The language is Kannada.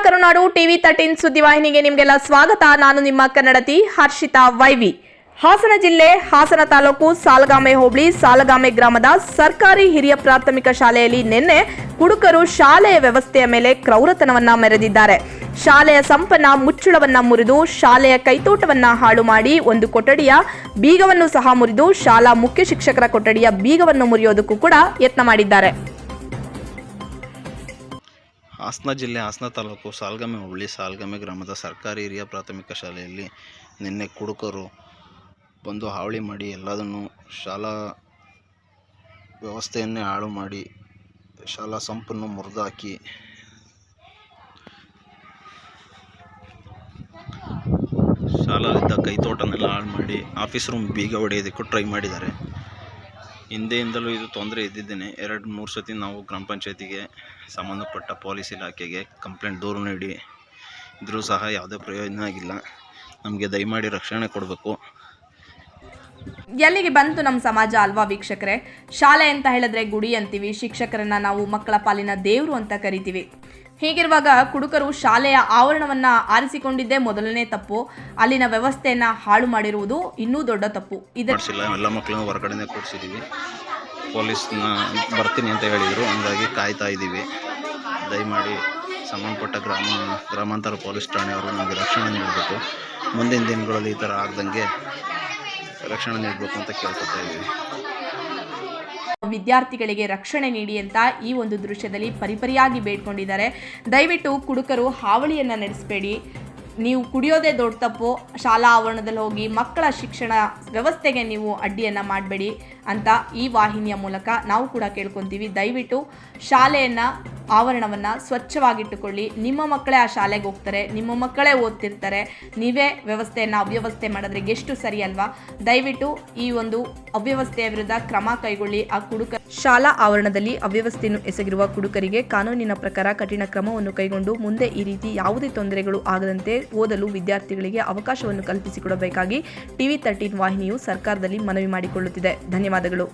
ಕರುನಾಡು ಟಿವಿ 13 ಸುದ್ದಿವಾಹಿನಿಗೆ ನಿಮಗೆಲ್ಲ ಸ್ವಾಗತ. ನಾನು ನಿಮ್ಮ ಕನ್ನಡತಿ ಹರ್ಷಿತಾ ವೈವಿ. ಹಾಸನ ಜಿಲ್ಲೆ ಹಾಸನ ತಾಲೂಕು ಸಾಲಗಾಮೆ ಹೋಬಳಿ ಸಾಲಗಾಮೆ ಗ್ರಾಮದ ಸರ್ಕಾರಿ ಹಿರಿಯ ಪ್ರಾಥಮಿಕ ಶಾಲೆಯಲ್ಲಿ ನಿನ್ನೆ ಕುಡುಕರು ಶಾಲೆಯ ವ್ಯವಸ್ಥೆಯ ಮೇಲೆ ಕ್ರೌರತನವನ್ನ ಮೆರೆದಿದ್ದಾರೆ. ಶಾಲೆಯ ಸಂಪನ್ನ ಮುಚ್ಚಳವನ್ನ ಮುರಿದು ಶಾಲೆಯ ಕೈತೋಟವನ್ನ ಹಾಳು ಮಾಡಿ ಒಂದು ಕೊಠಡಿಯ ಬೀಗವನ್ನು ಸಹ ಮುರಿದು ಶಾಲಾ ಮುಖ್ಯ ಶಿಕ್ಷಕರ ಕೊಠಡಿಯ ಬೀಗವನ್ನು ಮುರಿಯೋದಕ್ಕೂ ಕೂಡ ಯತ್ನ ಮಾಡಿದ್ದಾರೆ. ಹಾಸನ ಜಿಲ್ಲೆ ಹಾಸನ ತಾಲೂಕು ಸಾಲಗಾಮೆ ಹೋಬಳಿ ಸಾಲಗಾಮೆ ಗ್ರಾಮದ ಸರ್ಕಾರಿ ಹಿರಿಯ ಪ್ರಾಥಮಿಕ ಶಾಲೆಯಲ್ಲಿ ನಿನ್ನೆ ಕುಡುಕರು ಬಂದು ಹಾವಳಿ ಮಾಡಿ ಎಲ್ಲದನ್ನು ಶಾಲಾ ವ್ಯವಸ್ಥೆಯನ್ನೇ ಹಾಳು ಮಾಡಿ ಶಾಲಾ ಸಂಪನ್ನು ಮುರಿದಾಕಿ ಶಾಲೆಯಲ್ಲಿದ್ದ ಕೈತೋಟನೆಲ್ಲ ಹಾಳು ಮಾಡಿ ಆಫೀಸ್ ರೂಮ್ ಬೀಗ ಹೊಡೆಯೋದಕ್ಕೂ ಟ್ರೈ ಮಾಡಿದ್ದಾರೆ. ಹಿಂದೆಯಿಂದಲೂ ಇದು ತೊಂದರೆ ಇದ್ದಿದ್ದೇನೆ. 2-3 ಸತಿ ನಾವು ಗ್ರಾಮ ಪಂಚಾಯತಿಗೆ ಸಂಬಂಧಪಟ್ಟ ಪೊಲೀಸ್ ಇಲಾಖೆಗೆ ಕಂಪ್ಲೇಂಟ್ ದೂರು ನೀಡಿ ಇದ್ರೂ ಸಹ ಯಾವುದೇ ಪ್ರಯೋಜನ ಆಗಿಲ್ಲ. ನಮಗೆ ದಯಮಾಡಿ ರಕ್ಷಣೆ ಕೊಡಬೇಕು. ಎಲ್ಲಿಗೆ ಬಂತು ನಮ್ಮ ಸಮಾಜ ಅಲ್ವಾ ವೀಕ್ಷಕರೇ? ಶಾಲೆ ಅಂತ ಹೇಳಿದ್ರೆ ಗುಡಿ ಅಂತೀವಿ, ಶಿಕ್ಷಕರನ್ನ ನಾವು ಮಕ್ಕಳ ಪಾಲಿನ ದೇವರು ಅಂತ ಕರಿತೀವಿ. ಹೀಗಿರುವಾಗ ಕುಡುಕರು ಶಾಲೆಯ ಆವರಣವನ್ನ ಆರಿಸಿಕೊಂಡಿದ್ದೇ ಮೊದಲನೇ ತಪ್ಪು. ಅಲ್ಲಿನ ವ್ಯವಸ್ಥೆಯನ್ನ ಹಾಳು ಮಾಡಿರುವುದು ಇನ್ನೂ ದೊಡ್ಡ ತಪ್ಪು. ಎಲ್ಲ ಮಕ್ಕಳನ್ನು ಹೊರಗಡೆನೇ ಕೂರಿಸಿದ್ದೀವಿ. ಪೊಲೀಸ್ನ ಬರ್ತೀನಿ ಅಂತ ಹೇಳಿದರು, ಹಂಗಾಗಿ ಕಾಯ್ತಾ ಇದ್ದೀವಿ. ದಯಮಾಡಿ ಸಂಬಂಧಪಟ್ಟ ಗ್ರಾಮಾಂತರ ಪೊಲೀಸ್ ಠಾಣೆಯವರು ನಮಗೆ ರಕ್ಷಣೆ ನೀಡಬೇಕು. ಮುಂದಿನ ದಿನಗಳಲ್ಲಿ ಈ ಥರ ಆಗದಂಗೆ ರಕ್ಷಣೆ ನೀಡಬೇಕು ಅಂತ ಕೇಳ್ಕೊತಾ ಇದ್ದೀವಿ. ವಿದ್ಯಾರ್ಥಿಗಳಿಗೆ ರಕ್ಷಣೆ ನೀಡಿ ಅಂತ ಈ ಒಂದು ದೃಶ್ಯದಲ್ಲಿ ಪರಿಪರಿಯಾಗಿ ಬೇಡ್ಕೊಂಡಿದ್ದಾರೆ. ದಯವಿಟ್ಟು ಕುಡುಕರು ಹಾವಳಿಯನ್ನು ನಡೆಸಬೇಡಿ. ನೀವು ಕುಡಿಯೋದೇ ದೊಡ್ಡ ತಪ್ಪು. ಶಾಲಾ ಆವರಣದಲ್ಲಿ ಹೋಗಿ ಮಕ್ಕಳ ಶಿಕ್ಷಣ ವ್ಯವಸ್ಥೆಗೆ ನೀವು ಅಡ್ಡಿಯನ್ನು ಮಾಡಬೇಡಿ ಅಂತ ಈ ವಾಹಿನಿಯ ಮೂಲಕ ನಾವು ಕೂಡ ಕೇಳ್ಕೊತೀವಿ. ದಯವಿಟ್ಟು ಶಾಲೆಯನ್ನು ಆವರಣವನ್ನು ಸ್ವಚ್ಛವಾಗಿಟ್ಟುಕೊಳ್ಳಿ. ನಿಮ್ಮ ಮಕ್ಕಳೇ ಆ ಶಾಲೆಗೆ ಹೋಗ್ತಾರೆ, ನಿಮ್ಮ ಮಕ್ಕಳೇ ಓದ್ತಿರ್ತಾರೆ. ನೀವೇ ವ್ಯವಸ್ಥೆಯನ್ನು ಅವ್ಯವಸ್ಥೆ ಮಾಡಿದ್ರೆ ಎಷ್ಟು ಸರಿ ಅಲ್ವಾ? ದಯವಿಟ್ಟು ಈ ಒಂದು ಅವ್ಯವಸ್ಥೆಯ ವಿರುದ್ಧ ಕ್ರಮ ಕೈಗೊಳ್ಳಿ. ಆ ಕುಡುಕ ಶಾಲಾ ಆವರಣದಲ್ಲಿ ಅವ್ಯವಸ್ಥೆಯನ್ನು ಎಸಗಿರುವ ಕುಡುಕರಿಗೆ ಕಾನೂನಿನ ಪ್ರಕಾರ ಕಠಿಣ ಕ್ರಮವನ್ನು ಕೈಗೊಂಡು ಮುಂದೆ ಈ ರೀತಿ ಯಾವುದೇ ತೊಂದರೆಗಳು ಆಗದಂತೆ ಓದಲು ವಿದ್ಯಾರ್ಥಿಗಳಿಗೆ ಅವಕಾಶವನ್ನು ಕಲ್ಪಿಸಿಕೊಡಬೇಕಾಗಿ ಟಿವಿ 13 ವಾಹಿನಿಯು ಸರ್ಕಾರದಲ್ಲಿ ಮನವಿ ಮಾಡಿಕೊಳ್ಳುತ್ತಿದೆ. ಧನ್ಯವಾದಗಳು.